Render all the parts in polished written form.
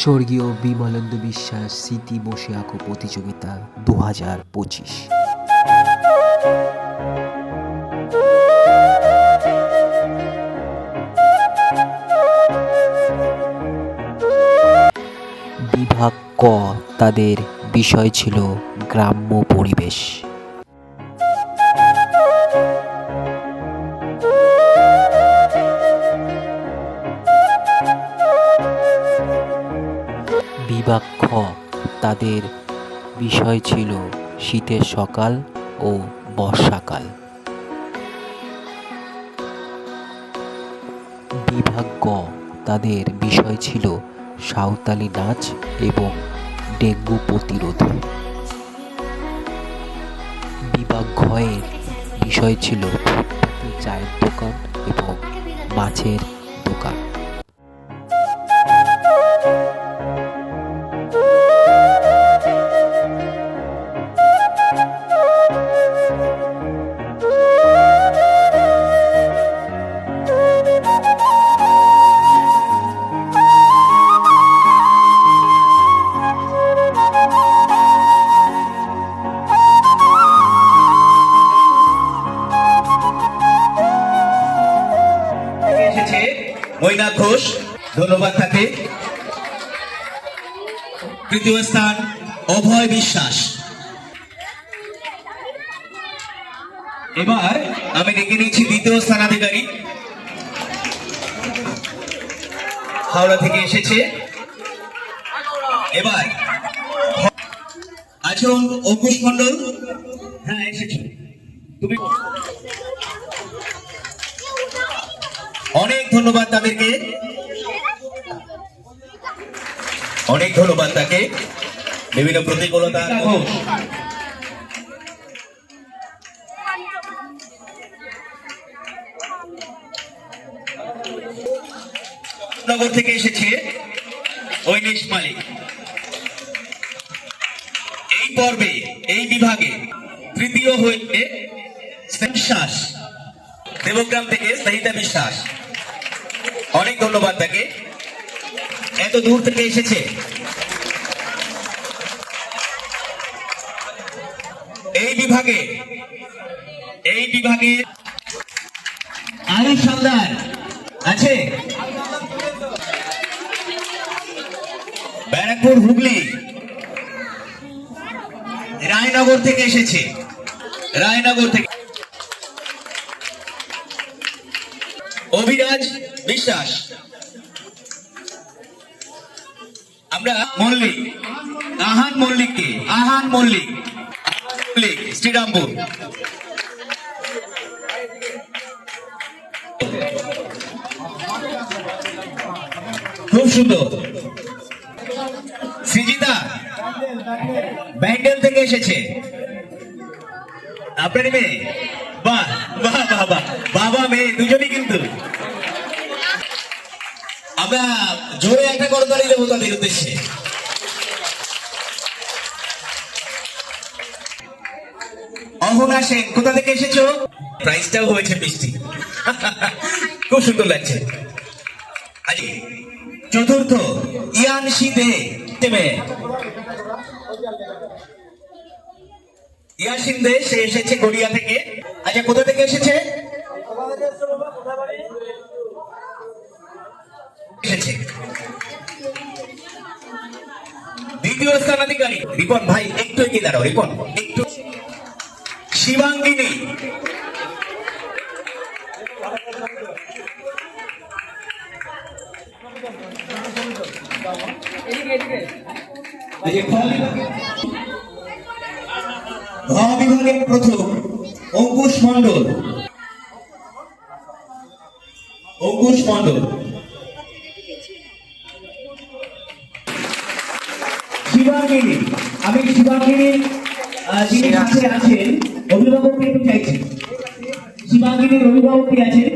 স্বর্গীয় বিমলেন্দু বিশ্বাস স্মৃতি বসে আঁকো প্রতিযোগিতা 2025। বিভাগ ক, তাদের বিষয় ছিল গ্রাম্য পরিবেশ। বিভাগ খ, তাদের বিষয় ছিল শীতের সকাল ও বর্ষাকাল। বিভাগ গ, তাদের বিষয় ছিল সাঁওতালি নাচ এবং ডেঙ্গু প্রতিরোধ। বিভাগ ঘ এর বিষয় ছিল ফুটপাতে চায়ের দোকান এবং মাছের দোকান। মৈনাক ঘোষ, ধন্যবাদ তাকে। তৃতীয় স্থান অভয় বিশ্বাস। এবার আমি ডেকে নিচ্ছি দ্বিতীয় স্থানাধিকারী, হাওড়া থেকে এসেছে। এবার আছো অঙ্কুশ মন্ডল। হ্যাঁ এসেছো তুমি, অনেক ধন্যবাদ তাদেরকে, অনেক ধন্যবাদ তাকে। বিভিন্ন প্রতিকূলতা নগর থেকে এসেছে ঐনিশ মালিক। এই পর্বে এই বিভাগে তৃতীয় হয়েছে বিশ্বাস, দেবগ্রাম থেকে স্নেহিতা বিশ্বাস। অনেক ধন্যবাদ তাকে, এত দূর থেকে এসেছে। এই বিভাগে আয়ুষ হালদার আছে, ব্যারাকপুর হুগলি রায়নগর থেকে এসেছে, রায়নগর থেকে অভিরাজ বিশ্বাস। আমরা মল্লিক, আহান মল্লিককে, আহান মল্লিক শ্রীরামপুর। খুব সুন্দর। সৃজিতা ব্যান্ডেল থেকে এসেছে, আপনার মেয়ে। বাহ বাহ বাহ বাহ, বাবা মেয়ে দুজনই কিন্তু। আমরা জোরে একটা করতালি দেবো তাদের উদ্দেশ্যে। অহনা সেন কোথা থেকে এসেছো? প্রাইসটাও হয়েছে মিষ্টি, খুব সুন্দর লাগছে। চতুর্থ ইয়ানশি দে, ইয়াসিন দে, সে এসেছে গড়িয়া থেকে। আচ্ছা কোথা থেকে এসেছে? দ্বিতীয় স্থানাধিকারী রিপন ভাই, একটু এগিয়ে দাঁড়াও রিপন, একটু। শিবাঙ্গিনী, বিভাগের প্রথম অঙ্কুশ মন্ডল, অঙ্কুশ মন্ডল। শিবাঙ্গিনী, আমি শিবাঙ্গিনীর যিনি কাছে আছেন অভিভাবককে একটু চাইছি। শিবাঙ্গিনীর অভিভাবক কি আছেন?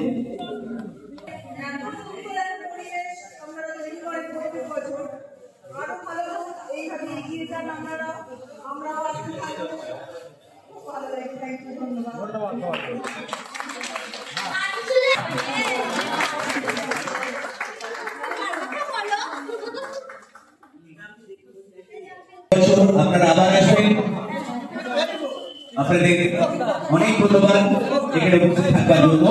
আপনারা আবার আসবেন। আপনাদের অনেক ধন্যবাদ এখানে উপস্থিত থাকবার জন্য।